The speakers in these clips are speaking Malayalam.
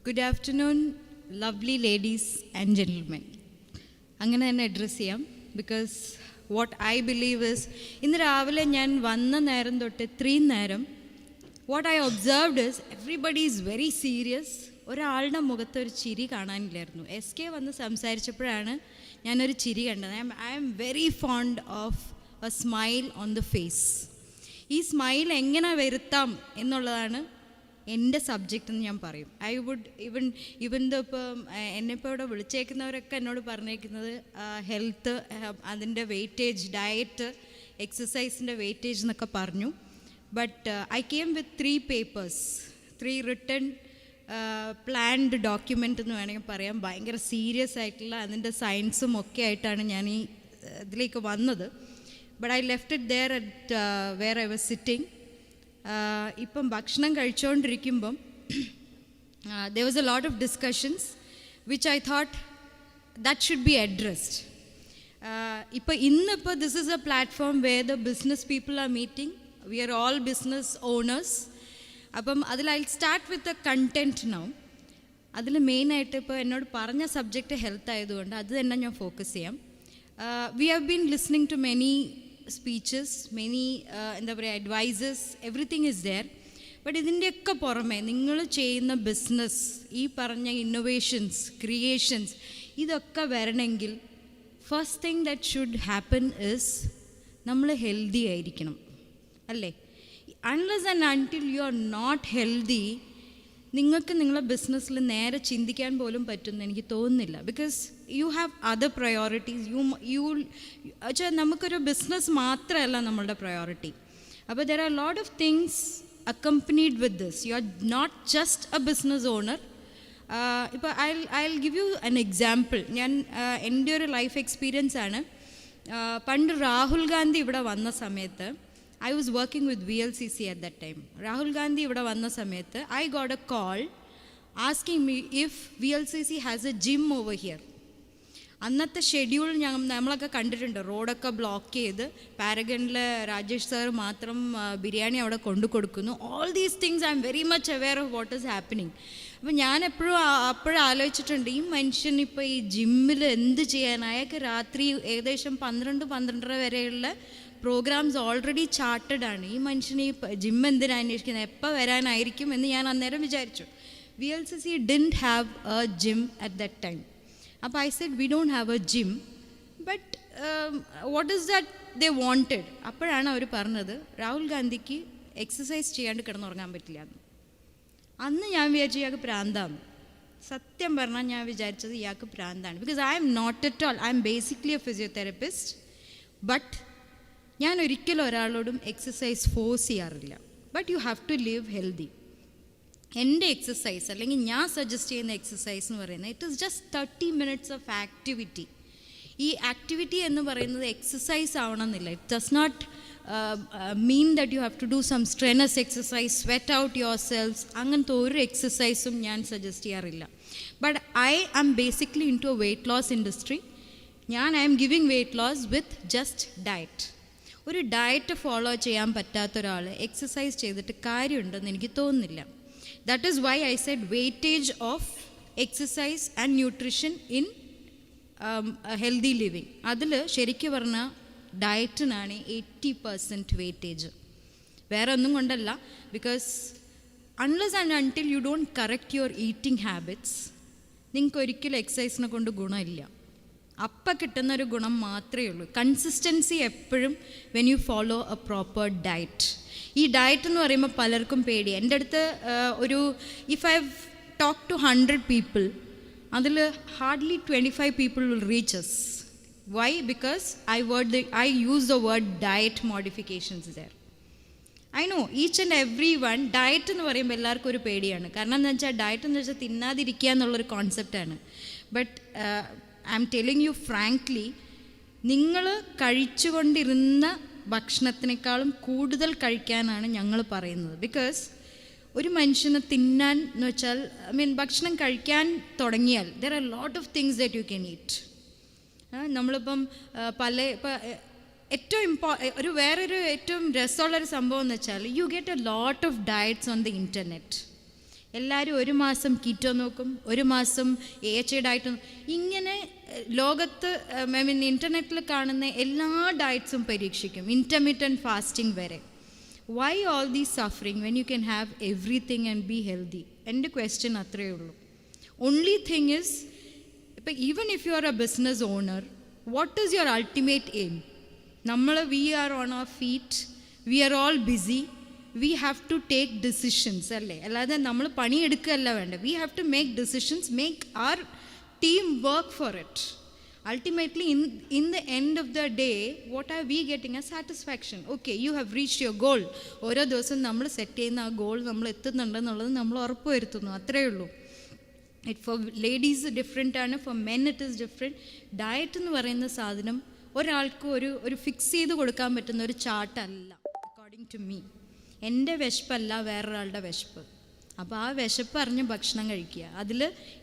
Good afternoon lovely ladies and gentlemen. അങ്ങനെ തന്നെ അഡ്രസ്സ് ചെയ്യാം. Because what I believe is, ഇന്ന് രാവിലെ ഞാൻ വന്ന നേരം തൊട്ട് ഇത്രയും നേരം what I observed is everybody is very serious. ഒരാളുടെ മുഖത്ത് ഒരു ചിരി കാണാനില്ലായിരുന്നു. SK വന്ന് സംസാരിച്ചപ്പോഴാണ് ഞാനൊരു ചിരി കണ്ടത്. I am very fond of a smile on the face. ഈ സ്മൈൽ എങ്ങനെ വരുത്താം എന്നുള്ളതാണ് എൻ്റെ സബ്ജക്റ്റ് എന്ന് ഞാൻ പറയും. ഐ വുഡ് ഇവൻ ഇപ്പം എന്നെപ്പോൾ ഇവിടെ വിളിച്ചേക്കുന്നവരൊക്കെ എന്നോട് പറഞ്ഞേക്കുന്നത് ഹെൽത്ത്, അതിൻ്റെ വെയിറ്റേജ്, ഡയറ്റ്, എക്സസൈസിൻ്റെ വെയിറ്റേജ് എന്നൊക്കെ പറഞ്ഞു. But I came with 3 papers, 3 written planned document എന്ന് വേണമെങ്കിൽ പറയാം. ഭയങ്കര സീരിയസ് ആയിട്ടുള്ള അതിൻ്റെ സയൻസും ഒക്കെ ആയിട്ടാണ് ഞാൻ ഈ ഇതിലേക്ക് വന്നത്. But I left it there at where I was sitting. ഇപ്പം ഭക്ഷണം കഴിച്ചുകൊണ്ടിരിക്കുമ്പം there was a lot of discussions which I thought that should be addressed. ഇന്നിപ്പോൾ this is a platform where the business people are meeting. We are all business owners. അപ്പം അതിൽ I'll start with the content now. അതിൽ മെയിനായിട്ട് ഇപ്പോൾ എന്നോട് പറഞ്ഞ സബ്ജക്റ്റ് ഹെൽത്ത് ആയതുകൊണ്ട് അത് തന്നെ ഞാൻ ഫോക്കസ് ചെയ്യാം. We have been listening to many speeches, many എന്താ പറയുക, advices, everything is there. But ഇതിൻ്റെയൊക്കെ പുറമെ നിങ്ങൾ ചെയ്യുന്ന ബിസിനസ്, ഈ പറഞ്ഞ ഇന്നൊവേഷൻസ്, ക്രിയേഷൻസ്, ഇതൊക്കെ വരണമെങ്കിൽ first thing that should happen is നമ്മൾ ഹെൽത്തി ആയിരിക്കണം, അല്ലേ? Unless and until you are not healthy, നിങ്ങൾക്ക് നിങ്ങളെ ബിസിനസ്സിൽ നേരെ ചിന്തിക്കാൻ പോലും പറ്റുമെന്ന് എനിക്ക് തോന്നുന്നില്ല. Because you have other priorities. വെച്ചാൽ നമുക്കൊരു ബിസിനസ് മാത്രമല്ല നമ്മളുടെ പ്രയോറിറ്റി. അപ്പോൾ there are lot of things accompanied with this. You are not just a business owner. ഇപ്പോൾ I will give you an example. ഞാൻ എൻ്റെ ഒരു ലൈഫ് എക്സ്പീരിയൻസ് ആണ്. പണ്ട് രാഹുൽ ഗാന്ധി ഇവിടെ വന്ന സമയത്ത്, I was working with VLCC at that time. Rahul Gandhi ഇവിടെ വന്ന സമയത്ത് I got a call asking me if VLCC has a gym over here. അന്നത്തെ ഷെഡ്യൂൾ നമ്മളൊക്കെ കണ്ടിട്ടുണ്ട്. റോഡൊക്കെ ബ്ലോക്ക് ചെയ്ത് പാരഗണിലെ രാജേഷ് സാർ മാത്രം ബിരിയാണി അവിടെ കൊണ്ടു കൊടുക്കുന്നു. All these things I am very much aware of what is happening. അപ്പോൾ ഞാൻ അപ്പോഴും ആലോചിച്ചിട്ടുണ്ട്, ഈ മനുഷ്യൻ ഇപ്പോൾ ഈ ജിമ്മിൽ എന്ത് ചെയ്യാൻ? അയാൾക്ക് രാത്രി ഏകദേശം 12-12:30 വരെയുള്ള പ്രോഗ്രാംസ് ഓൾറെഡി ചാർട്ടഡ് ആണ്. ഈ മനുഷ്യന് ഈ ജിം എന്തിനാ അന്വേഷിക്കുന്നത്, എപ്പോൾ വരാനായിരിക്കും എന്ന് ഞാൻ അന്നേരം വിചാരിച്ചു. VLCC didn't have a gym at that time. അപ്പോൾ I said we don't have a gym, but what is that they wanted? അപ്പോഴാണ് അവർ പറഞ്ഞത് രാഹുൽ ഗാന്ധിക്ക് എക്സസൈസ് ചെയ്യാണ്ട് കിടന്നുറങ്ങാൻ പറ്റില്ല എന്ന്. അന്ന് ഞാൻ വിചാരിച്ചു ഇയാൾക്ക് പ്രാന്താണ്. സത്യം പറഞ്ഞാൽ ഞാൻ വിചാരിച്ചത് ഇയാൾക്ക് പ്രാന്താണ്. Because I am not at all, I am basically a physiotherapist. But ഞാൻ ഒരിക്കലും ഒരാളോടും എക്സസൈസ് ഫോഴ്സ് ചെയ്യാറില്ല. But you have to live healthy. എൻ്റെ എക്സസൈസ് അല്ലെങ്കിൽ ഞാൻ സജസ്റ്റ് ചെയ്യുന്ന എക്സസൈസ് എന്ന് പറയുന്നത് it is just 30 minutes of activity. ഈ ആക്ടിവിറ്റി എന്ന് പറയുന്നത് എക്സസൈസ് ആവണമെന്നില്ല. It does not mean that you have to do some strenuous exercise, sweat out your cells. അങ്ങനത്തെ ഒരു എക്സസൈസും ഞാൻ സജസ്റ്റ് ചെയ്യാറില്ല. But I am basically into a weight loss industry. I am giving weight loss with just diet. ഒരു ഡയറ്റ് ഫോളോ ചെയ്യാൻ പറ്റാത്ത ഒരാൾ എക്സസൈസ് ചെയ്തിട്ട് കാര്യമുണ്ടെന്ന് എനിക്ക് തോന്നുന്നില്ല. That is why I said weightage of exercise and nutrition in healthy living. അതിൽ ശരിക്കും പറഞ്ഞാൽ ഡയറ്റിനാണ് 80% വെയിറ്റേജ്. വേറെ ഒന്നും കൊണ്ടല്ല. Because unless and until you don't correct your eating habits, നിങ്ങൾക്ക് ഒരിക്കലും എക്സസൈസിനെ കൊണ്ട് ഗുണമില്ല. അപ്പം കിട്ടുന്നൊരു ഗുണം മാത്രമേ ഉള്ളൂ. കൺസിസ്റ്റൻസി എപ്പോഴും when you follow a proper diet. ഈ ഡയറ്റ് എന്ന് പറയുമ്പോൾ പലർക്കും പേടി. എൻ്റെ അടുത്ത് if I talk to 100 people, അതിൽ hardly 25 people will reach us. Why? Because I use the word diet modifications there. I know each and every one, diet എന്ന് പറയുമ്പോൾ എല്ലാവർക്കും ഒരു പേടിയാണ്. കാരണം എന്താ വെച്ചാൽ ഡയറ്റ് എന്ന് വെച്ചാൽ തിന്നാതിരിക്കുക എന്നുള്ളൊരു കോൺസെപ്റ്റാണ്. But I am telling you frankly, നിങ്ങൾ കഴിച്ചുകൊണ്ടിരുന്ന ഭക്ഷണത്തിനേക്കാളും കൂടുതൽ കഴിക്കാനാണ് ഞങ്ങൾ പറയുന്നത്. ബിക്കോസ് ഒരു മനുഷ്യന് തിന്നാൻ എന്ന് വെച്ചാൽ ഭക്ഷണം കഴിക്കാൻ തുടങ്ങിയാൽ there are lot of things that you can eat. നമ്മളിപ്പം വേറൊരു ഏറ്റവും രസമുള്ളൊരു സംഭവം എന്ന് വെച്ചാൽ you get A lot of diets on the internet. എല്ലാവരും ഒരു മാസം കീറ്റോ നോക്കും, ഒരു മാസം AHA ഡയറ്റ്. ഇങ്ങനെ ലോകത്ത് ഇൻ്റർനെറ്റിൽ കാണുന്ന എല്ലാ ഡയറ്റ്സും പരീക്ഷിക്കും, ഇൻ്റർമീഡിയൻറ്റ് ഫാസ്റ്റിംഗ് വരെ. Why all these suffering when you can have everything and be healthy? എൻ്റെ ക്വസ്റ്റ്യൻ അത്രയേ ഉള്ളൂ. ഓൺലി തിങ് ഇസ്, ഇപ്പം even if you are a business owner, what is your ultimate aim? We are on our feet, we are all busy, we have to take decisions അല്ലേ? അല്ലാതെ നമ്മൾ പണിയെടുക്കുകയല്ല വേണ്ട. We have to make decisions, make our team work for it. Ultimately, in the end of the day, what are we getting? A satisfaction. Okay, you have reached your goal. ഓരോ ദിവസം നമ്മൾ സെറ്റ് ചെയ്യുന്ന ആ ഗോൾ നമ്മൾ എത്തുന്നുണ്ടെന്നുള്ളത് നമ്മൾ ഉറപ്പ് വരുത്തുന്നു, അത്രയേ ഉള്ളൂ. ഫോർ ലേഡീസ് ഡിഫറെൻ്റ് ആണ്, four men it is different. Diet എന്ന് പറയുന്ന സാധനം ഒരാൾക്ക് ഒരു ഫിക്സ് ചെയ്ത് കൊടുക്കാൻ പറ്റുന്ന ഒരു ചാർട്ടല്ല, അക്കോർഡിംഗ് ടു മീ. എൻ്റെ വിശപ്പല്ല വേറൊരാളുടെ വിശപ്പ്. അപ്പോൾ ആ വിശപ്പ് അറിഞ്ഞ് ഭക്ഷണം കഴിക്കുക. അതിൽ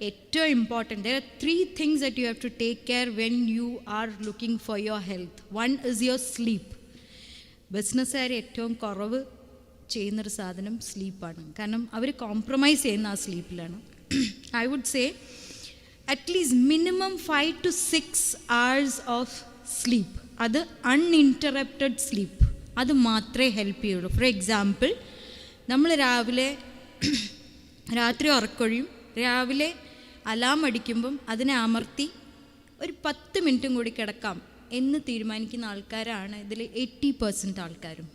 ഏറ്റവും important, there are 3 things that you have to take care when you are looking for your health. One is your sleep. ബിസിനസ്സുകാർ ഏറ്റവും കുറവ് ചെയ്യുന്നൊരു സാധനം സ്ലീപ്പാണ്. കാരണം അവർ കോംപ്രമൈസ് ചെയ്യുന്ന ആ സ്ലീപ്പിലാണ്. I would say at least minimum 5 to 6 hours of sleep. അത് അൺഇൻറ്ററപ്റ്റഡ് സ്ലീപ്പ്, അത് മാത്രമേ ഹെൽപ്പ് ചെയ്യുള്ളൂ. ഫോർ എക്സാമ്പിൾ, നമ്മൾ രാത്രി ഉറക്കൊഴിയും, രാവിലെ അലാം അടിക്കുമ്പം അതിനെ അമർത്തി ഒരു 10 മിനിറ്റും കൂടി കിടക്കാം എന്ന് തീരുമാനിക്കുന്ന ആൾക്കാരാണ് ഇതിൽ 80% ആൾക്കാരും.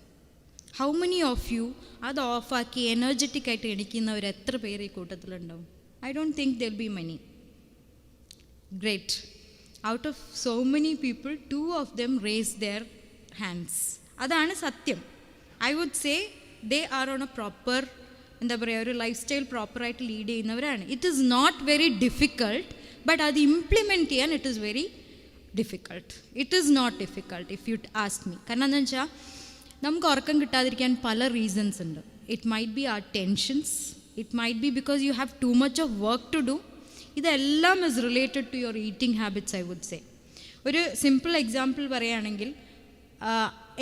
ഹൗ മെനി ഓഫ് യു അത് ഓഫാക്കി എനർജറ്റിക് ആയിട്ട് എണിക്കുന്നവർ എത്ര പേര് ഈ കൂട്ടത്തിലുണ്ടാവും? I don't think they'll be many. Great. Out of so many people 2 of them raise their hands. അതാണ് സത്യം. I would say they are on a proper, എന്താ പറയുക, ഒരു ലൈഫ് സ്റ്റൈൽ പ്രോപ്പറായിട്ട് ലീഡ് ചെയ്യുന്നവരാണ്. It is not very difficult, but അത് ഇംപ്ലിമെൻറ്റ് ചെയ്യാൻ it is very difficult. It is not difficult if you ask me. കാരണം എന്താണെന്ന് വെച്ചാൽ നമുക്ക് ഉറക്കം കിട്ടാതിരിക്കാൻ പല റീസൺസ് ഉണ്ട്. It might be our tensions, it might be because you have too much of work to do. ഇതെല്ലാം is related to your eating habits, I would say. ഒരു സിമ്പിൾ എക്സാമ്പിൾ പറയുകയാണെങ്കിൽ,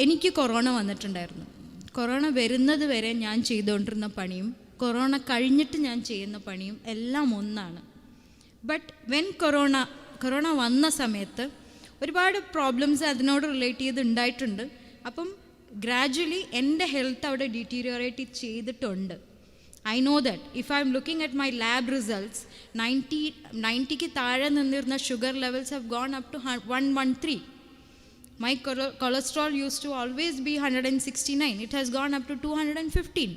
എനിക്ക് കൊറോണ വന്നിട്ടുണ്ടായിരുന്നു. കൊറോണ വരുന്നത് വരെ ഞാൻ ചെയ്തുകൊണ്ടിരുന്ന പണിയും കൊറോണ കഴിഞ്ഞിട്ട് ഞാൻ ചെയ്യുന്ന പണിയും എല്ലാം ഒന്നാണ്. ബട്ട് വെൻ കൊറോണ വന്ന സമയത്ത് ഒരുപാട് പ്രോബ്ലംസ് അതിനോട് റിലേറ്റ് ചെയ്ത് ഉണ്ടായിട്ടുണ്ട്. അപ്പം ഗ്രാജ്വലി എൻ്റെ ഹെൽത്ത് അവിടെ ഡിറ്റീരിയോറേറ്റ് ചെയ്തിട്ടുണ്ട്. I know that if I am looking at my lab results, 90ക്ക് താഴെ നിന്നിരുന്ന sugar levels have gone up to 113. My cholesterol used to always be 169. It has gone up to 215.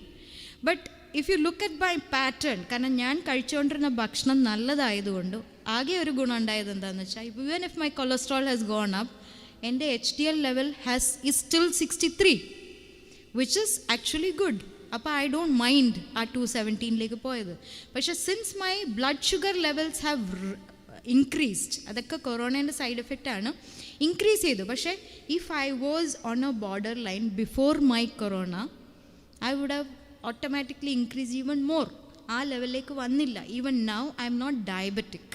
But if you look at my pattern, കാരണം ഞാൻ കഴിച്ചുകൊണ്ടിരുന്ന ഭക്ഷണം നല്ലതായതുകൊണ്ട് ആകെ ഒരു ഗുണം ഉണ്ടായത് എന്താണെന്ന് വെച്ചാൽ, even if my cholesterol has gone up, എൻ്റെ HDL level is still 63, which is actually good. അപ്പോൾ ഐ ഡോണ്ട് മൈൻഡ് ആ 217ലേക്ക് പോയത്. പക്ഷേ since my blood sugar levels have increased, അതൊക്കെ കൊറോണേൻ്റെ സൈഡ് എഫക്റ്റ് ആണ്, ഇൻക്രീസ് ചെയ്തു. പക്ഷേ if I was on a border line before my corona, I would have automatically increase even more. ആ ലെവലിലേക്ക് വന്നില്ല. Even now I am not diabetic,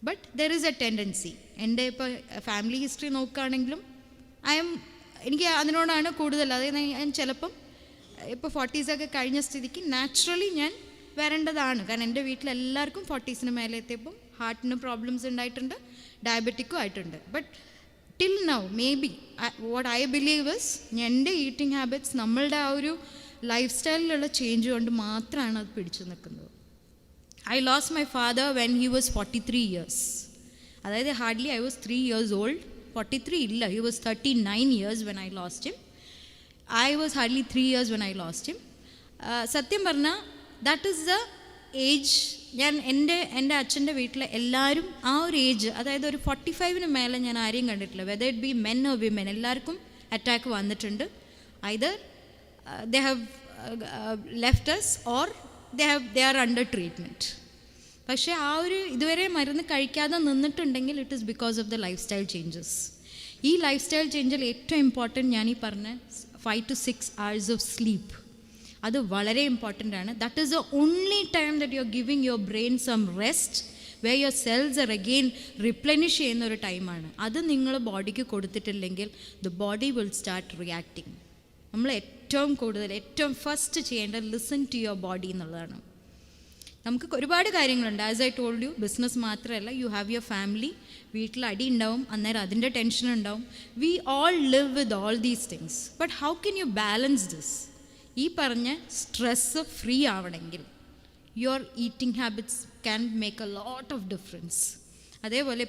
but there is a tendency. എൻ്റെ ഇപ്പോൾ ഫാമിലി ഹിസ്റ്ററി നോക്കുകയാണെങ്കിലും എനിക്ക് അതിനോടാണ് കൂടുതൽ. അതായത് ഞാൻ ചിലപ്പം ഇപ്പോൾ 40s ഒക്കെ കഴിഞ്ഞ സ്ഥിതിക്ക് നാച്ചുറലി ഞാൻ വരേണ്ടതാണ്. കാരണം എൻ്റെ വീട്ടിലെല്ലാവർക്കും 40s മേലെ എത്തിയപ്പം ഹാർട്ടിന് പ്രോബ്ലംസ് ഉണ്ടായിട്ടുണ്ട്, ഡയബറ്റിക്കും ആയിട്ടുണ്ട്. But till now may be what I believe is, എൻ്റെ ഈറ്റിംഗ് ഹാബിറ്റ്സ് നമ്മളുടെ ആ ഒരു ലൈഫ് സ്റ്റൈലിലുള്ള ചേഞ്ച് കൊണ്ട് മാത്രമാണ് അത് പിടിച്ചു നിൽക്കുന്നത്. I lost my father when he was 43 years. അതായത് hardly I was 3 years old. 43 ഇല്ല, he was 39 years when I lost him. I was hardly 3 years when I lost him. സത്യം പറഞ്ഞാൽ ദാറ്റ് ഈസ് ദ ഏജ്. ഞാൻ എൻ്റെ അച്ഛൻ്റെ വീട്ടിലെ എല്ലാവരും ആ ഒരു ഏജ്, അതായത് ഒരു 45-ന് മേലെ ഞാൻ ആരെയും കണ്ടിട്ടില്ല. Whether it be men or women, എല്ലാവർക്കും അറ്റാക്ക് വന്നിട്ടുണ്ട്. Either they have left us or they are under treatment. പക്ഷേ ആ ഒരു ഇതുവരെ മരുന്ന് കഴിക്കാതെ നിന്നിട്ടുണ്ടെങ്കിൽ it is because of the lifestyle changes. ഈ ലൈഫ് സ്റ്റൈൽ ചേഞ്ചിൽ ഏറ്റവും ഇമ്പോർട്ടൻറ്റ് ഞാൻ ഈ പറഞ്ഞ 5 to 6 hours ഓഫ് സ്ലീപ്പ്, അത് വളരെ ഇമ്പോർട്ടൻ്റ് ആണ്. That is the only time that you are giving your brain some rest, where your cells are again replenish ചെയ്യുന്ന ഒരു ടൈമാണ്. അത് നിങ്ങൾ ബോഡിക്ക് കൊടുത്തിട്ടില്ലെങ്കിൽ the body will start reacting. നമ്മൾ ഏറ്റവും ഫസ്റ്റ് ചെയ്യേണ്ടത് ലിസൺ ടു യുവർ ബോഡി എന്നുള്ളതാണ്. നമുക്ക് ഒരുപാട് കാര്യങ്ങളുണ്ട്. As I told you, business മാത്രമല്ല, യു ഹാവ് യുവർ ഫാമിലി. വീട്ടിൽ അടി ഉണ്ടാവും, അന്നേരം അതിൻ്റെ ടെൻഷൻ ഉണ്ടാവും. We all live with all these things. But how can you balance this? ഈ പറഞ്ഞ സ്ട്രെസ്സ് ഫ്രീ ആവണമെങ്കിൽ your eating habits can make a lot of difference. അതേപോലെ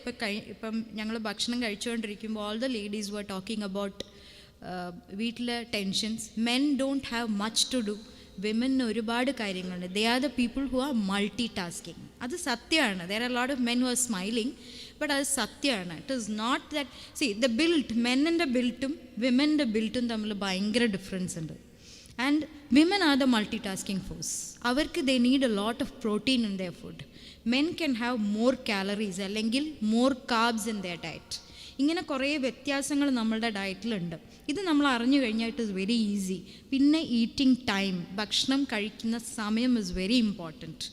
ഇപ്പം ഞങ്ങൾ ഭക്ഷണം കഴിച്ചുകൊണ്ടിരിക്കുമ്പോൾ all the ladies were talking about വീട്ടിലെ tensions. Men don't have much to do. വിമന് ഒരുപാട് കാര്യങ്ങളുണ്ട്. ദേ are the people who are multitasking. അത് സത്യമാണ്. There are lot of men who are smiling, but അത് സത്യമാണ്. It is not that. See the built, മെന്നിൻ്റെ ബിൽറ്റും വിമൻ്റെ ബിൽറ്റും തമ്മിൽ ഭയങ്കര ഡിഫറൻസ് ഉണ്ട്. And women are the multitasking force. അവർക്ക് they need a lot of protein in their food. Men can have more calories അല്ലെങ്കിൽ more carbs in their diet. ഇങ്ങനെ കുറേ വ്യത്യാസങ്ങൾ നമ്മളുടെ ഡയറ്റിലുണ്ട്. ഇത് നമ്മൾ അറിഞ്ഞു കഴിഞ്ഞാൽ ഇറ്റ് ഈസ് വെരി ഈസി. പിന്നെ ഈറ്റിംഗ് ടൈം, ഭക്ഷണം കഴിക്കുന്ന സമയം ഇസ് വെരി ഇമ്പോർട്ടൻറ്റ്.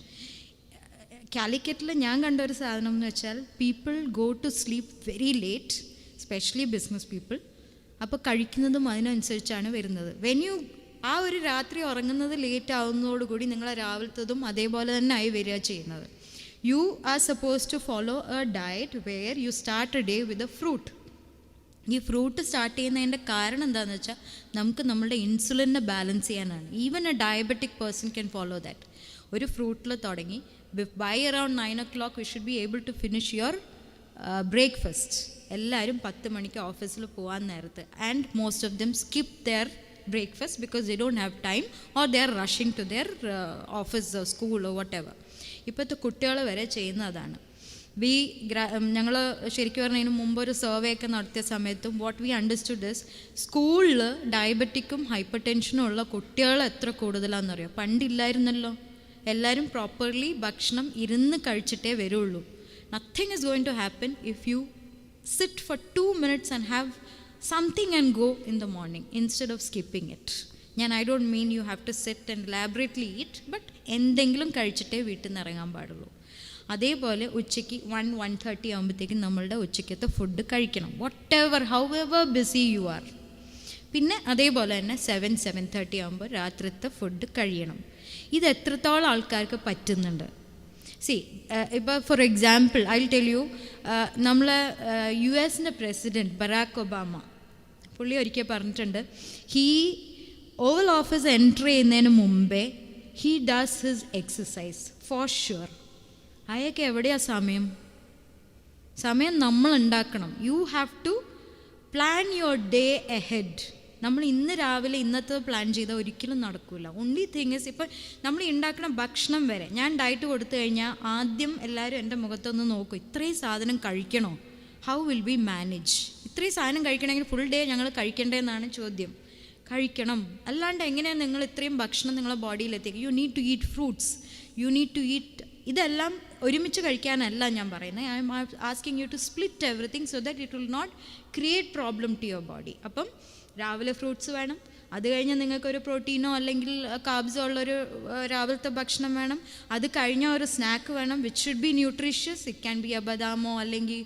കാലിക്കറ്റിൽ ഞാൻ കണ്ട ഒരു സാധനം എന്ന് വെച്ചാൽ, people go to sleep very late, specially business people. അപ്പോൾ കഴിക്കുന്നതും അതിനനുസരിച്ചാണ് വരുന്നത്. വെൻ യു ആ ഒരു രാത്രി ഉറങ്ങുന്നത് ലേറ്റ് ആവുന്നതോടുകൂടി നിങ്ങളെ രാവിലത്തതും അതേപോലെ തന്നെ ആയി വരിക ചെയ്യുന്നത്. You are supposed to follow a diet where you start a day with a fruit. ഈ ഫ്രൂട്ട് സ്റ്റാർട്ട് ചെയ്യുന്നതിൻ്റെ കാരണം എന്താണെന്ന് വെച്ചാൽ, നമുക്ക് നമ്മളുടെ ഇൻസുലിനെ ബാലൻസ് ചെയ്യാനാണ്. Even a diabetic person can follow that. ഒരു ഫ്രൂട്ടിൽ തുടങ്ങി by around 9 o'clock we should be able to finish your breakfast. എല്ലാവരും 10 മണിക്ക് ഓഫീസിൽ പോകാൻ നേരത്ത്. And most of them skip their breakfast because they don't have time or they are rushing to their office or school or whatever. ഇപ്പോഴത്തെ കുട്ടികൾ വരെ ചെയ്യുന്നതാണ്. ഞങ്ങൾ ശരിക്കും പറഞ്ഞതിന് മുമ്പ് ഒരു സർവേ ഒക്കെ നടത്തിയ സമയത്തും വാട്ട് വി അണ്ടർസ്റ്റുഡ് ഇസ്, സ്കൂളിൽ ഡയബറ്റിക്കും ഹൈപ്പർ ടെൻഷനും ഉള്ള കുട്ടികൾ എത്ര കൂടുതലാണെന്നറിയോ? പണ്ടില്ലായിരുന്നല്ലോ. എല്ലാവരും പ്രോപ്പർലി ഭക്ഷണം ഇരുന്ന് കഴിച്ചിട്ടേ വരുള്ളൂ. Nothing is going to happen if you sit for 2 minutes and have something and go in the morning instead of skipping it. I don't mean you have to sit and elaborately eat, but എന്തെങ്കിലും കഴിച്ചിട്ടേ വീട്ടിൽ നിന്ന് ഇറങ്ങാൻ പാടുള്ളൂ. അതേപോലെ ഉച്ചയ്ക്ക് 1-1:30 ആകുമ്പോഴത്തേക്കും നമ്മളുടെ ഉച്ചയ്ക്കത്തെ ഫുഡ് കഴിക്കണം. however busy you are. പിന്നെ അതേപോലെ തന്നെ 7-7:30 ആകുമ്പോൾ രാത്രിത്തെ ഫുഡ് കഴിയണം. ഇത് എത്രത്തോളം ആൾക്കാർക്ക് പറ്റുന്നുണ്ട്? ഇപ്പോൾ for example I will tell you, നമ്മളെ US പ്രസിഡൻറ്റ് ബറാക്ക് ഒബാമ, പുള്ളി ഒരിക്കൽ പറഞ്ഞിട്ടുണ്ട്, ഓവൽ ഓഫീസ് എൻറ്റർ ചെയ്യുന്നതിന് മുമ്പേ he does his exercise for sure. അയാൾക്ക് എവിടെയാ സമയം നമ്മൾ ഉണ്ടാക്കണം. You have to plan your day ahead. നമ്മൾ ഇന്ന് രാവിലെ ഇന്നത്തെ പ്ലാൻ ചെയ്താൽ ഒരിക്കലും നടക്കില്ല. ഓൺലി തിങ് ഇസ്, ഇപ്പം നമ്മൾ ഉണ്ടാക്കുന്ന ഭക്ഷണം വരെ, ഞാൻ ഡയറ്റ് കൊടുത്തു കഴിഞ്ഞാൽ ആദ്യം എല്ലാവരും എൻ്റെ മുഖത്തൊന്ന് നോക്കും, ഇത്രയും സാധനം കഴിക്കണോ? How will be manage? ഇത്രയും സാധനം കഴിക്കണമെങ്കിൽ ഫുൾ ഡേ ഞങ്ങൾ കഴിക്കേണ്ടതെന്നാണ് ചോദ്യം. കഴിക്കണം, അല്ലാണ്ട് എങ്ങനെയാണ് നിങ്ങൾ ഇത്രയും ഭക്ഷണം നിങ്ങളെ ബോഡിയിലെത്തിക്കുക? You need to eat fruits, you need to eat. ഇതെല്ലാം ഒരുമിച്ച് കഴിക്കാനല്ല ഞാൻ പറയുന്നത്. I am asking you to split everything so that it will not create problem to your body. അപ്പം രാവിലെ ഫ്രൂട്ട്സ് വേണം, അത് കഴിഞ്ഞ് നിങ്ങൾക്കൊരു പ്രോട്ടീനോ അല്ലെങ്കിൽ കാർബ്സോ ഉള്ളൊരു രാവിലത്തെ ഭക്ഷണം വേണം, അത് കഴിഞ്ഞാൽ ഒരു സ്നാക്ക് വേണം which should be nutritious. It can be ബദാമോ അല്ലെങ്കിൽ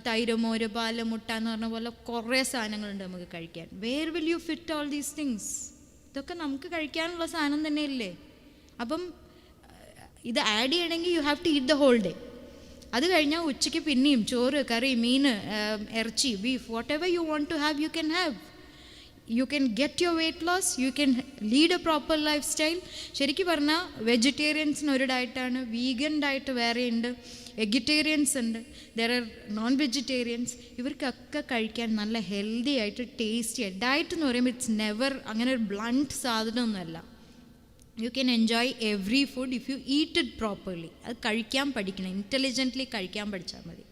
തൈര്, മോര്, പാല്, മുട്ട എന്ന് പറഞ്ഞ പോലെ കുറേ സാധനങ്ങളുണ്ട് നമുക്ക് കഴിക്കാൻ. Where will you fit all these things? ഇതൊക്കെ നമുക്ക് കഴിക്കാനുള്ള സാധനം തന്നെയല്ലേ. അപ്പം ഇത് ആഡ് ചെയ്യണമെങ്കിൽ you have to eat the whole day. അത് കഴിഞ്ഞാൽ ഉച്ചയ്ക്ക് പിന്നെയും ചോറ്, കറി, മീൻ, ഇറച്ചി, beef, whatever you want to have you can have. You can get your weight loss, you can lead a proper lifestyle. ശരിക്കും പറഞ്ഞാൽ വെജിറ്റേറിയൻസിന് ഒരു ഡയറ്റാണ്, വീഗൻ ഡയറ്റ് വേറെ ഉണ്ട്, വെജിറ്റേറിയൻസ് ഉണ്ട്, ദർ ആർ നോൺ വെജിറ്റേറിയൻസ്. ഇവർക്കൊക്കെ കഴിക്കാൻ നല്ല ഹെൽത്തി ആയിട്ട് ടേസ്റ്റി ആയിട്ട്. ഡയറ്റ് എന്ന് പറയുമ്പോൾ ഇറ്റ്സ് നെവർ അങ്ങനെ ഒരു ബ്ലണ്ട് സാധനമൊന്നുമല്ല. You can enjoy every food if you eat it properly. അത് കഴിക്കാൻ പഠിക്കണം, ഇൻ്റലിജൻ്റ്ലി കഴിക്കാൻ പഠിച്ചാൽ മതി.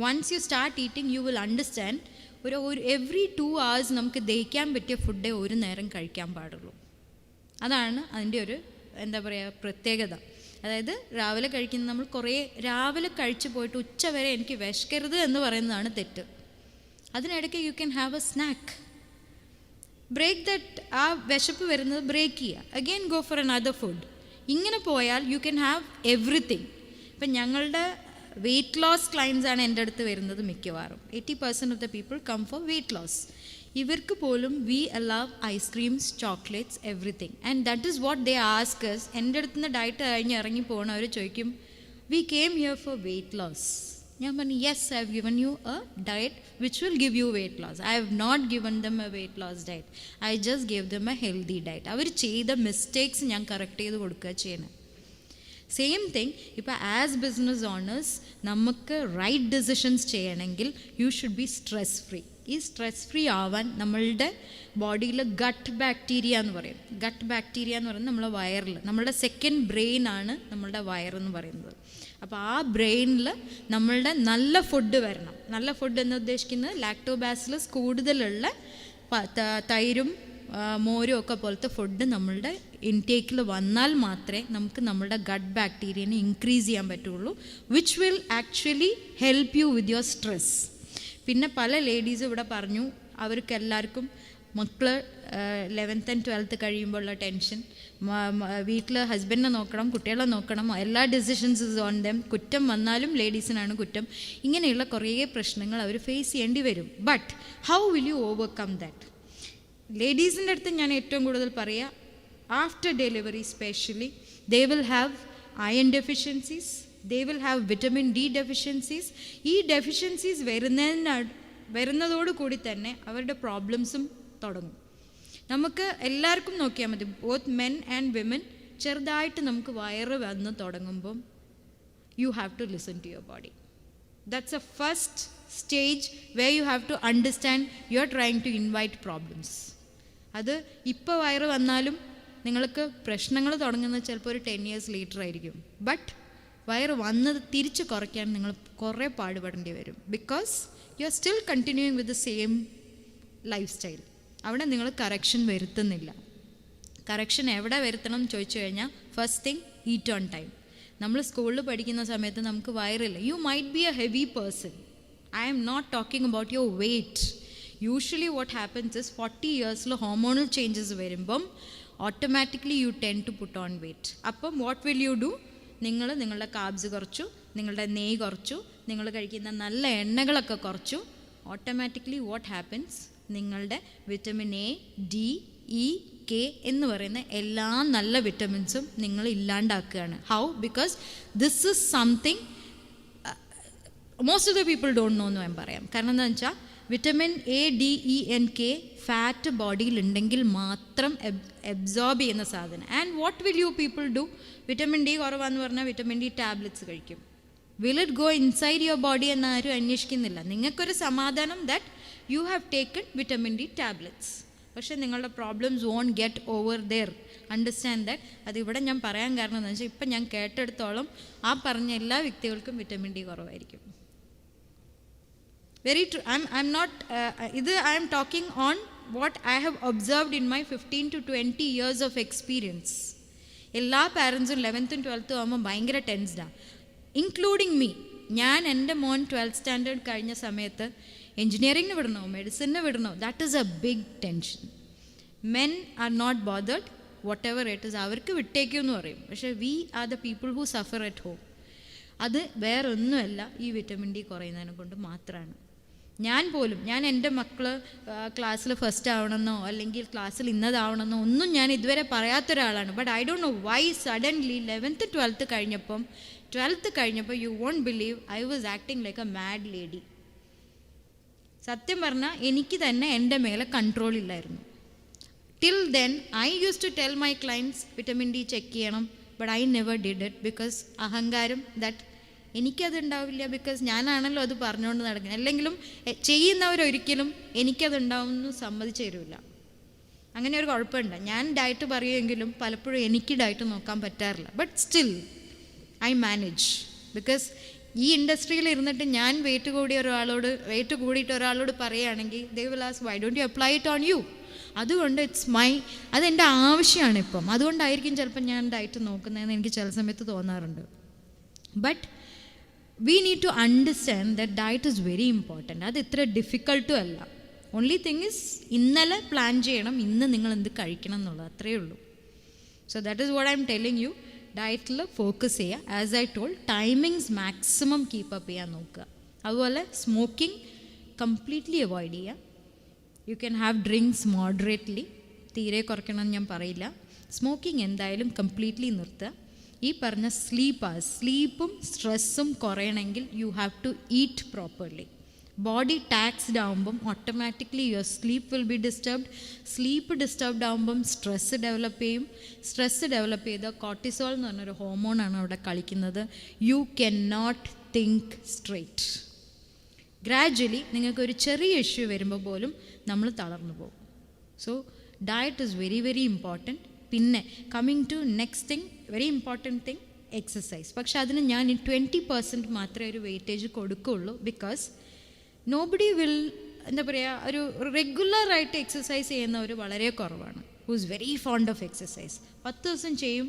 Once you start eating you will understand ഒരു എവറി 2 hours നമുക്ക് ദഹിക്കാൻ പറ്റിയ ഫുഡേ ഒരു നേരം കഴിക്കാൻ പാടുള്ളൂ. അതാണ് അതിൻ്റെ ഒരു എന്താ പറയുക പ്രത്യേകത. അതായത് രാവിലെ കഴിക്കുന്നത് നമ്മൾ കുറേ രാവിലെ കഴിച്ച് പോയിട്ട് ഉച്ച വരെ എനിക്ക് വിശക്കരുത് എന്ന് പറയുന്നതാണ് തെറ്റ്. അതിനിടയ്ക്ക് you can have a snack, break that. ആ വിശപ്പ് വരുന്നത് ബ്രേക്ക് ചെയ്യുക, again go for another food. ഇങ്ങനെ പോയാൽ യു ക്യാൻ ഹാവ് എവറിത്തിങ്. ഇപ്പം ഞങ്ങളുടെ വെയ്റ്റ് ലോസ് ക്ലയൻസ് ആണ് എൻ്റെ അടുത്ത് വരുന്നത് മിക്കവാറും. 80% of the people come for weight loss. ഇവർക്ക് പോലും we allow ice creams, chocolates, everything. And that is what they asks. എൻ്റെ അടുത്ത് നിന്ന് ഡയറ്റ് കഴിഞ്ഞ് ഇറങ്ങി പോകണവർ ചോദിക്കും, we came here for weight loss. ഞാൻ പറഞ്ഞു, yes, I have given you a diet which will give you weight loss. I have not given them a weight loss diet, I just give them a healthy diet. അവർ ചെയ്ത മിസ്റ്റേക്സ് ഞാൻ കറക്റ്റ് ചെയ്ത് കൊടുക്കുക ചെയ്യണം. സെയിം തിങ് ഇപ്പോൾ ആസ് ബിസിനസ് ഓണേഴ്സ് നമുക്ക് റൈറ്റ് ഡിസിഷൻസ് ചെയ്യണമെങ്കിൽ you should be stress free. ഈ സ്ട്രെസ് ഫ്രീ ആവാൻ നമ്മളുടെ ബോഡിയിൽ ഗട്ട് ബാക്ടീരിയ എന്ന് പറയും. ഗട്ട് ബാക്ടീരിയ എന്ന് പറയുന്നത് നമ്മളെ വയറിൽ, നമ്മളുടെ സെക്കൻഡ് ബ്രെയിൻ ആണ് നമ്മളുടെ വയറെന്ന് പറയുന്നത്. അപ്പോൾ ആ ബ്രെയിനിൽ നമ്മളുടെ നല്ല ഫുഡ് വരണം. നല്ല ഫുഡ് എന്ന് ഉദ്ദേശിക്കുന്നത് ലാക്ടോബാസിലസ് കൂടുതലുള്ള തൈരും മോരും ഒക്കെ പോലത്തെ ഫുഡ് നമ്മളുടെ ഇൻടേക്കിൽ വന്നാൽ മാത്രമേ നമുക്ക് നമ്മളുടെ ഗട്ട് ബാക്ടീരിയനെ ഇൻക്രീസ് ചെയ്യാൻ പറ്റുള്ളൂ, which will actually help you with your stress. പിന്നെ പല ലേഡീസും ഇവിടെ പറഞ്ഞു, അവർക്ക് എല്ലാവർക്കും മക്കൾ 11th and 12th കഴിയുമ്പോഴുള്ള ടെൻഷൻ, വീട്ടിൽ ഹസ്ബൻഡിനെ നോക്കണം, കുട്ടികളെ നോക്കണം, എല്ലാ ഡിസിഷൻസ് ഇസ് ഓൺ ദം, കുറ്റം വന്നാലും ലേഡീസിനാണ് കുറ്റം. ഇങ്ങനെയുള്ള കുറേ പ്രശ്നങ്ങൾ അവർ ഫേസ് ചെയ്യേണ്ടി വരും. But how will you overcome that? ലേഡീസിൻ്റെ അടുത്ത് ഞാൻ ഏറ്റവും കൂടുതൽ പറയുക, after delivery specially they will have iron deficiencies, they will have vitamin D deficiencies. ഈ ഡെഫിഷ്യൻസീസ് വരുന്നതോടുകൂടി തന്നെ അവരുടെ പ്രോബ്ലംസും തുടങ്ങും. നമുക്ക് എല്ലാവർക്കും നോക്കിയാൽ മതി, ബോത്ത് മെൻ ആൻഡ് വിമൻ, ചെറുതായിട്ട് നമുക്ക് വയറ് വന്ന് തുടങ്ങുമ്പം you have to listen to your body. That's a first stage where you have to understand you are trying to invite problems. അത് ഇപ്പോൾ വയറ് വന്നാലും നിങ്ങൾക്ക് പ്രശ്നങ്ങൾ തുടങ്ങുന്നത് ചിലപ്പോൾ ഒരു 10 years later ആയിരിക്കും. ബട്ട് വയറ് വന്നത് തിരിച്ച് കുറയ്ക്കാൻ നിങ്ങൾ കുറേ പാടുപെടേണ്ടി വരും. Because you are still continuing with the same life style. അവിടെ നിങ്ങൾ കറക്ഷൻ വരുത്തുന്നില്ല. കറക്ഷൻ എവിടെ വരുത്തണം എന്ന് ചോദിച്ചു കഴിഞ്ഞാൽ, first thing, eat on time. നമ്മൾ സ്കൂളിൽ പഠിക്കുന്ന സമയത്ത് നമുക്ക് വയറില്ല. You might be a heavy person. I am not talking about your weight. Usually what happens is 40 years hormonal changes വരുമ്പം automatically you tend to put on weight. അപ്പം what will you do? നിങ്ങളുടെ കാർബ്സ് കുറച്ചു, നിങ്ങളുടെ നെയ്യ് കുറച്ചു, നിങ്ങൾ കഴിക്കുന്ന നല്ല എണ്ണകളൊക്കെ കുറച്ചു. ഓട്ടോമാറ്റിക്കലി വാട്ട് ഹാപ്പൻസ്, നിങ്ങളുടെ vitamin A, D, E, K എന്ന് പറയുന്ന എല്ലാ നല്ല വിറ്റമിൻസും നിങ്ങൾ ഇല്ലാണ്ടാക്കുകയാണ്. How? Because this is something most of the people don't know എന്ന് ഞാൻ പറയാം. കാരണം എന്താണെന്ന് വെച്ചാൽ vitamin A, D, E, and, K fat ബോഡിയിൽ ഉണ്ടെങ്കിൽ മാത്രം അബ്സോർബ് ചെയ്യുന്ന സാധനം. And what will you people do? Vitamin D കുറവാന്ന് പറഞ്ഞാൽ വിറ്റമിൻ ഡി ടാബ്ലറ്റ്സ് കഴിക്കും. Will it go inside your body എന്ന് ആരും അന്വേഷിക്കുന്നില്ല. നിങ്ങൾക്കൊരു സമാധാനം that you have taken vitamin D tablets. പക്ഷേ നിങ്ങളുടെ problems won't get over there. Understand that. അതിവിടെ ഞാൻ പറയാൻ കാരണം എന്താണെന്ന് വെച്ചാൽ ഇപ്പം ഞാൻ കേട്ടെടുത്തോളം ആ പറഞ്ഞ എല്ലാ വ്യക്തികൾക്കും വിറ്റമിൻ ഡി കുറവായിരിക്കും. Very true. I'm not, I am talking on what I have observed in my 15 to 20 years of experience. എല്ലാ പാരൻസും 11th and 12th ആകുമ്പോൾ ഭയങ്കര ടെൻസ്ഡാണ്, ഇൻക്ലൂഡിങ് മീ. ഞാൻ എൻ്റെ മോൻ 12th standard കഴിഞ്ഞ സമയത്ത് എൻജിനീയറിങ്ങിന് വിടണോ മെഡിസിന് വിടണോ, that is a big tension. Men are not bothered, whatever it is, അവർക്ക് വിട്ടേക്കുമെന്ന് പറയും. പക്ഷേ we are the people who suffer at home. അത് വേറൊന്നുമല്ല, ഈ വിറ്റമിൻ ഡി കുറയുന്നതിനെ കൊണ്ട് മാത്രമാണ്. ഞാൻ എൻ്റെ മക്കൾ ക്ലാസ്സിൽ ഫസ്റ്റ് ആവണമെന്നോ അല്ലെങ്കിൽ ക്ലാസ്സിൽ ഇന്നതാവണമെന്നോ ഒന്നും ഞാൻ ഇതുവരെ പറയാത്തൊരാളാണ്. But I don't know why suddenly 11th 12th കഴിഞ്ഞപ്പോൾ you won't believe I was acting like a mad lady. സത്യം പറഞ്ഞാൽ എനിക്ക് തന്നെ എൻ്റെ മേലെ കൺട്രോൾ ഇല്ലായിരുന്നു. Till then I use to tell my clients vitamin D check ചെയ്യണം, but I never did it because അഹങ്കാരം ദാറ്റ് എനിക്കതുണ്ടാവില്ല, ബിക്കോസ് ഞാനാണല്ലോ അത് പറഞ്ഞുകൊണ്ട് നടക്കുന്നത്. അല്ലെങ്കിലും ചെയ്യുന്നവരൊരിക്കലും എനിക്കതുണ്ടാവുമെന്ന് സമ്മതിച്ചു തരില്ല. അങ്ങനെ ഒരു കുഴപ്പമുണ്ട്. ഞാൻ ഡയറ്റ് പറയുമെങ്കിലും പലപ്പോഴും എനിക്ക് ഡയറ്റ് നോക്കാൻ പറ്റാറില്ല. But still I manage. Because ഈ ഇൻഡസ്ട്രിയിൽ ഇരുന്നിട്ട് ഞാൻ വെയിറ്റ് കൂടിയിട്ട് ഒരാളോട് പറയുകയാണെങ്കിൽ they will ask why don't you apply it on you. അതുകൊണ്ട് അതെൻ്റെ ആവശ്യമാണ് ഇപ്പം. അതുകൊണ്ടായിരിക്കും ചിലപ്പോൾ ഞാൻ ഡയറ്റ് നോക്കുന്നതെന്ന് എനിക്ക് ചില സമയത്ത് തോന്നാറുണ്ട്. But we need to understand that diet is very important. അത് ഇത്ര ഡിഫിക്കൾട്ടും അല്ല. ഓൺലി തിങ് ഇസ് ഇന്നലെ പ്ലാൻ ചെയ്യണം, ഇന്ന് നിങ്ങൾ എന്ത് കഴിക്കണം എന്നുള്ളത്, അത്രയേ ഉള്ളൂ. So that is what I am telling U. ഡയറ്റിൽ ഫോക്കസ് ചെയ്യുക. As I told, timings maximum keep up ചെയ്യാൻ നോക്കുക. അതുപോലെ സ്മോക്കിംഗ് കംപ്ലീറ്റ്ലി അവോയ്ഡ് ചെയ്യുക. U can have drinks moderately, തീരെ കുറയ്ക്കണമെന്ന് ഞാൻ പറയില്ല. സ്മോക്കിംഗ് എന്തായാലും കംപ്ലീറ്റ്ലി നിർത്തുക. ഈ പറഞ്ഞ സ്ലീപ്പും സ്ട്രെസ്സും കുറയണമെങ്കിൽ you have to eat properly. Body taxed ആകുമ്പം automatically your sleep will be disturbed. Sleep disturbed ആകുമ്പം സ്ട്രെസ്സ് ഡെവലപ്പ് ചെയ്യും. സ്ട്രെസ്സ് ഡെവലപ്പ് ചെയ്ത കോർട്ടിസോൾ എന്ന് പറഞ്ഞൊരു ഹോർമോണാണ് അവിടെ കളിക്കുന്നത്. You can not think straight. Gradually നിങ്ങൾക്കൊരു ചെറിയ ഇഷ്യൂ വരുമ്പോൾ പോലും നമ്മൾ തളർന്നു പോകും. So diet is very very important. പിന്നെ coming to next thing, very important thing, exercise. പക്ഷെ അതിന് ഞാൻ 20% മാത്രമേ ഒരു വെയിറ്റേജ് കൊടുക്കുകയുള്ളൂ. ബിക്കോസ് നോബഡി വിൽ, എന്താ പറയുക, ഒരു റെഗുലറായിട്ട് എക്സസൈസ് ചെയ്യുന്നവർ വളരെ കുറവാണ്. Who's very fond of exercise. 10 ദിവസം ചെയ്യും,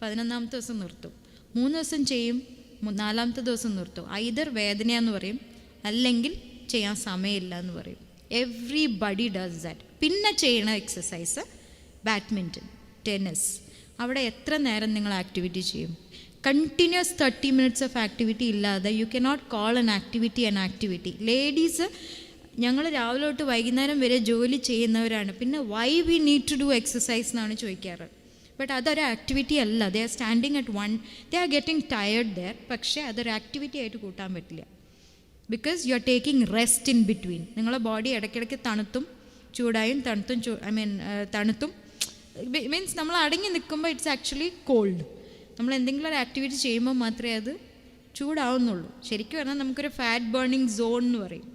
11ാമത്തെ ദിവസം നിർത്തും. 3 ദിവസം ചെയ്യും, 4ാമത്തെ ദിവസം നിർത്തും. ഐദർ വേദനയെന്ന് പറയും, അല്ലെങ്കിൽ ചെയ്യാൻ സമയമില്ല എന്ന് പറയും. Everybody does that. പിന്നെ ചെയ്യണ എക്സസൈസ് ബാഡ്മിൻ്റൺ, ടെന്നീസ്. അവിടെ എത്ര നേരം നിങ്ങൾ ആക്ടിവിറ്റി ചെയ്യും? കണ്ടിന്യൂസ് 30 minutes ഓഫ് ആക്ടിവിറ്റി ഇല്ലാതെ you cannot call an activity. Ladies, ഞങ്ങൾ രാവിലെ തൊട്ട് വൈകുന്നേരം വരെ ജോലി ചെയ്യുന്നവരാണ്. പിന്നെ why we need to do exercise എന്നാണ് ചോദിക്കാറ്. ബട്ട് അതൊരു ആക്ടിവിറ്റി അല്ല. They are standing at one, they are getting tired there. പക്ഷേ അതൊരു ആക്ടിവിറ്റി ആയിട്ട് കൂട്ടാൻ പറ്റില്ല. Because you are taking rest in between. നിങ്ങളുടെ ബോഡി ഇടയ്ക്കിടയ്ക്ക് തണുത്തും ചൂടായും തണുത്തും മീൻസ് നമ്മൾ അടങ്ങി നിൽക്കുമ്പോൾ ഇറ്റ്സ് ആക്ച്വലി കോൾഡ്. നമ്മൾ എന്തെങ്കിലും ഒരു ആക്ടിവിറ്റി ചെയ്യുമ്പോൾ മാത്രമേ അത് ചൂടാവുന്നുള്ളൂ. ശരിക്കും പറഞ്ഞാൽ നമുക്കൊരു ഫാറ്റ് ബേണിംഗ് സോൺ എന്ന് പറയും.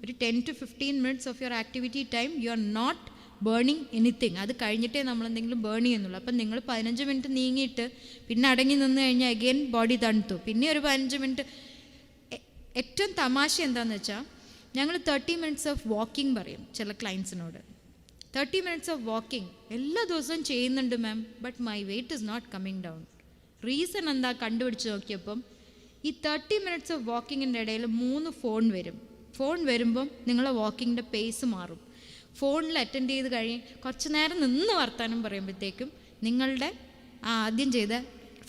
ഒരു 10 to 15 minutes of your activity time you are not burning anything. അത് കഴിഞ്ഞിട്ടേ നമ്മൾ എന്തെങ്കിലും ബേൺ ചെയ്യുന്നുള്ളൂ. അപ്പം നിങ്ങൾ 15 minute നീങ്ങിയിട്ട് പിന്നെ അടങ്ങി നിന്ന് കഴിഞ്ഞാൽ അഗെയിൻ ബോഡി തണുത്തു, പിന്നെ ഒരു 15 minute. ഏറ്റവും തമാശ എന്താണെന്ന് വെച്ചാൽ, ഞങ്ങൾ 30 minutes ഓഫ് വാക്കിംഗ് പറയും ചില ക്ലയൻസിനോട്. 30 minutes ഓഫ് വാക്കിംഗ് എല്ലാ ദിവസവും ചെയ്യുന്നുണ്ട് ma'am, but my weight is not coming down. Reason എന്താ കണ്ടുപിടിച്ച് നോക്കിയപ്പം, ഈ 30 minutes ഓഫ് വാക്കിങ്ങിൻ്റെ ഇടയിൽ 3 ഫോൺ വരും. ഫോൺ വരുമ്പം നിങ്ങളെ വാക്കിങ്ങിൻ്റെ പേസ് മാറും. ഫോണിൽ അറ്റൻഡ് ചെയ്ത് കുറച്ച് നേരം നിന്ന് വർത്താനം പറയുമ്പോഴത്തേക്കും നിങ്ങളുടെ ആദ്യം ചെയ്ത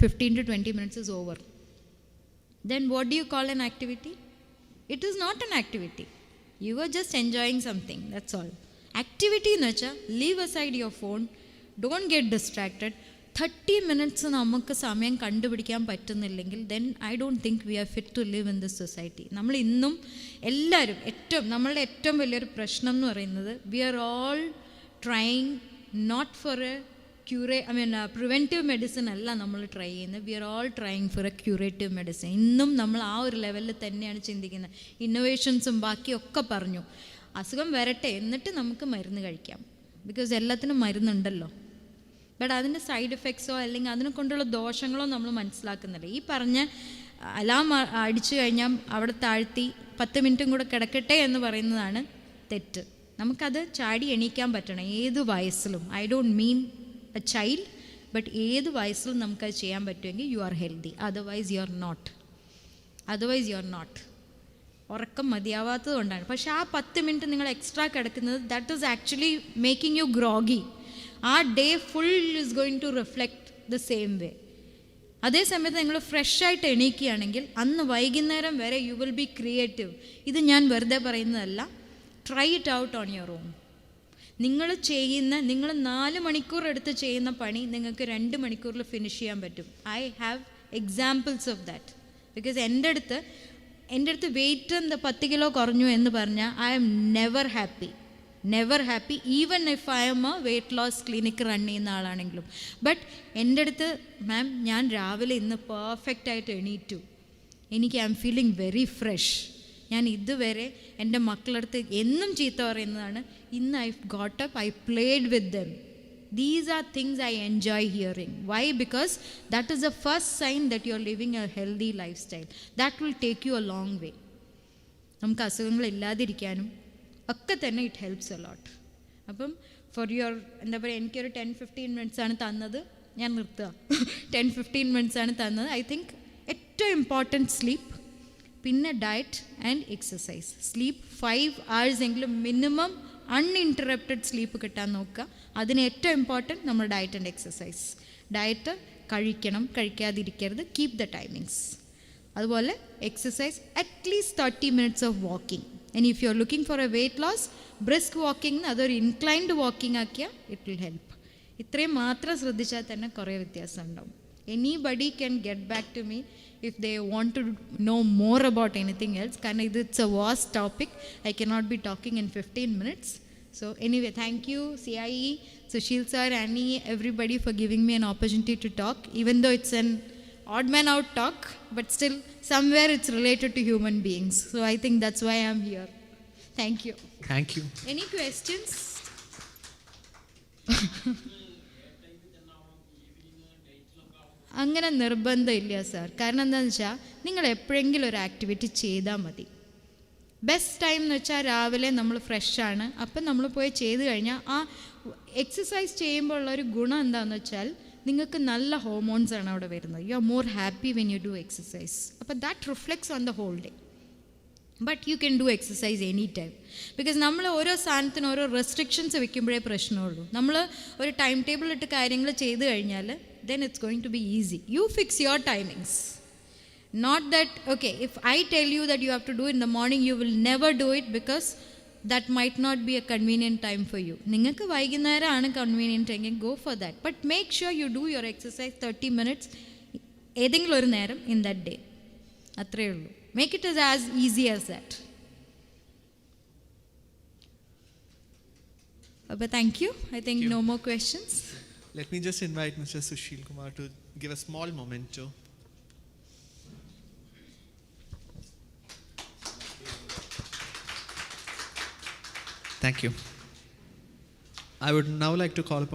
15 to 20 minutes is over. Then what do you call an activity? It is not an activity. You are just enjoying something, that's all. Activity എന്ന് വെച്ചാൽ leave aside your phone, don't get distracted. 30 minutes നമുക്ക് സമയം കണ്ടുപിടിക്കാൻ പറ്റുന്നില്ലെങ്കിൽ then I don't think we are fit to live in this society. നമ്മൾ ഇന്നും എല്ലാവരും നമ്മളുടെ ഏറ്റവും വലിയൊരു പ്രശ്നം എന്ന് പറയുന്നത്, we are all trying not for a preventive medicine അല്ല നമ്മൾ ട്രൈ ചെയ്യുന്നത്. We are all trying for a curative medicine. ഇന്നും നമ്മൾ ആ ഒരു ലെവലിൽ തന്നെയാണ് ചിന്തിക്കുന്നത്. ഇന്നോവേഷൻസും ബാക്കിയൊക്കെ പറഞ്ഞു, അസുഖം വരട്ടെ എന്നിട്ട് നമുക്ക് മരുന്ന് കഴിക്കാം. ബിക്കോസ് എല്ലാത്തിനും മരുന്നുണ്ടല്ലോ. ബട്ട് അതിൻ്റെ സൈഡ് എഫക്ട്സോ അല്ലെങ്കിൽ അതിനെ കൊണ്ടുള്ള ദോഷങ്ങളോ നമ്മൾ മനസ്സിലാക്കുന്നില്ല. ഈ പറഞ്ഞ അലാം അടിച്ചു കഴിഞ്ഞാൽ അവിടെ താഴ്ത്തി 10 മിനിറ്റും കൂടെ കിടക്കട്ടെ എന്ന് പറയുന്നതാണ് തെറ്റ്. നമുക്കത് ചാടി എണീക്കാൻ പറ്റണം ഏത് വയസ്സിലും. I don't mean a child, but ഏത് വയസ്സിലും നമുക്കത് ചെയ്യാൻ പറ്റുമെങ്കിൽ you are healthy. Otherwise you are not. ഉറക്കം മതിയാവാത്തത് കൊണ്ടാണ്. പക്ഷേ ആ 10 മിനിറ്റ് നിങ്ങൾ എക്സ്ട്രാ കിടക്കുന്നത്, that is actually making you groggy. ആ day full is going to reflect the same way. അതേസമയത്ത് നിങ്ങൾ ഫ്രഷായിട്ട് എണീക്കുകയാണെങ്കിൽ അന്ന് വൈകുന്നേരം വരെ യു വിൽ ബി ക്രിയേറ്റീവ്. ഇത് ഞാൻ വെറുതെ പറയുന്നതല്ല. Try it out on your own. നിങ്ങൾ 4 മണിക്കൂർ എടുത്ത് ചെയ്യുന്ന പണി നിങ്ങൾക്ക് 2 മണിക്കൂറിൽ ഫിനിഷ് ചെയ്യാൻ പറ്റും. I have examples of that. Because എൻ്റെ അടുത്ത് വെയിറ്റ് 10 കിലോ കുറഞ്ഞു എന്ന് പറഞ്ഞാൽ I am never happy, even if I am a weight loss clinic run ചെയ്യുന്ന ആളാണെങ്കിലും. ബട്ട് എൻ്റെ അടുത്ത് മാം ഞാൻ രാവിലെ ഇന്ന് പെർഫെക്റ്റായിട്ട് എണീറ്റു, എനിക്ക് I M feeling very fresh. ഞാൻ ഇതുവരെ എൻ്റെ മക്കളടുത്ത് എന്നും ചീത്ത പറയുന്നതാണ്, ഇന്ന് I got up, I played with dum. These are things I enjoy hearing. Why? Because that is the first sign that you are living a healthy lifestyle. That will take you a long way. നമുക്ക് അസുഖങ്ങൾ ഇല്ലാതിരിക്കാനും ഒക്കെ തന്നെ ഇറ്റ് ഹെൽപ്സ് എ ലോട്ട്. അപ്പം ഫോർ യുവർ എന്താ പറയുക, എനിക്കൊരു 10-15 minutes ആണ് തന്നത്, ഞാൻ നിർത്തുക. 10-15 minutes ആണ് തന്നത്. ഐ തിങ്ക് ഏറ്റവും ഇമ്പോർട്ടൻറ്റ് സ്ലീപ്പ്, പിന്നെ diet and exercise. Sleep 5 hours എങ്കിലും മിനിമം അൺഇൻറ്ററപ്റ്റഡ് സ്ലീപ്പ് കിട്ടാൻ നോക്കുക. അതിന് ഏറ്റവും ഇമ്പോർട്ടൻറ്റ് നമ്മൾ ഡയറ്റ് ആൻഡ് എക്സസൈസ്. ഡയറ്റ് കഴിക്കണം, കഴിക്കാതിരിക്കരുത്, കീപ് ദ ടൈമിങ്സ്. അതുപോലെ exercise at least 30 minutes of walking. And if you are looking for a weight loss, brisk walking അതൊരു ഇൻക്ലൈൻഡ് വാക്കിംഗ് ആക്കിയാൽ ഇറ്റ് വിൽ ഹെൽപ്പ്. ഇത്രയും മാത്രം ശ്രദ്ധിച്ചാൽ തന്നെ കുറേ വ്യത്യാസം ഉണ്ടാവും. Anybody can get back to me if they want to know more about anything else. Because it's a vast topic. I cannot be talking in 15 minutes. So anyway, thank you CIE, Sushil sir, Annie, everybody for giving me an opportunity to talk. Even though it's an odd man out talk, but still somewhere it's related to human beings. So I think that's why I'm here. Thank you. Thank you. Any questions? അങ്ങനെ നിർബന്ധമില്ല സാർ. കാരണം എന്താണെന്ന് വെച്ചാൽ നിങ്ങൾ എപ്പോഴെങ്കിലും ഒരു ആക്ടിവിറ്റി ചെയ്താൽ മതി. ബെസ്റ്റ് ടൈം എന്ന് വെച്ചാൽ രാവിലെ നമ്മൾ ഫ്രഷാണ്, അപ്പം നമ്മൾ പോയി ചെയ്ത് കഴിഞ്ഞാൽ ആ എക്സസൈസ് ചെയ്യുമ്പോൾ ഉള്ളൊരു ഗുണം എന്താണെന്ന് വെച്ചാൽ നിങ്ങൾക്ക് നല്ല ഹോർമോൺസാണ് അവിടെ വരുന്നത്. You are more happy when you do exercise. അപ്പോൾ that reflects on the whole day. But you can do exercise any time. Because നമ്മൾ ഓരോ സാധനത്തിന് ഓരോ റെസ്ട്രിക്ഷൻസ് വെക്കുമ്പോഴേ പ്രശ്നമുള്ളൂ. നമ്മൾ ഒരു ടൈം ടേബിൾ ഇട്ട് കാര്യങ്ങൾ ചെയ്ത് കഴിഞ്ഞാൽ then it's going to be easy. You fix your timings. Not that, okay, if I tell you that you have to do it in the morning, you will never do it because that might not be a convenient time for you. നിങ്ങൾക്ക് വൈകുന്നേരമാണ് കൺവീനിയൻറ്റ് എങ്കിൽ go for that. But make sure you do your exercise 30 minutes ഏതെങ്കിലും ഒരു നേരം in that day. അത്രയേ ഉള്ളൂ. Make it as easy as that. But thank you. I think no more questions. Let me just invite Mr. Sushil Kumar to give a small memento. Thank you. I would now like to call upon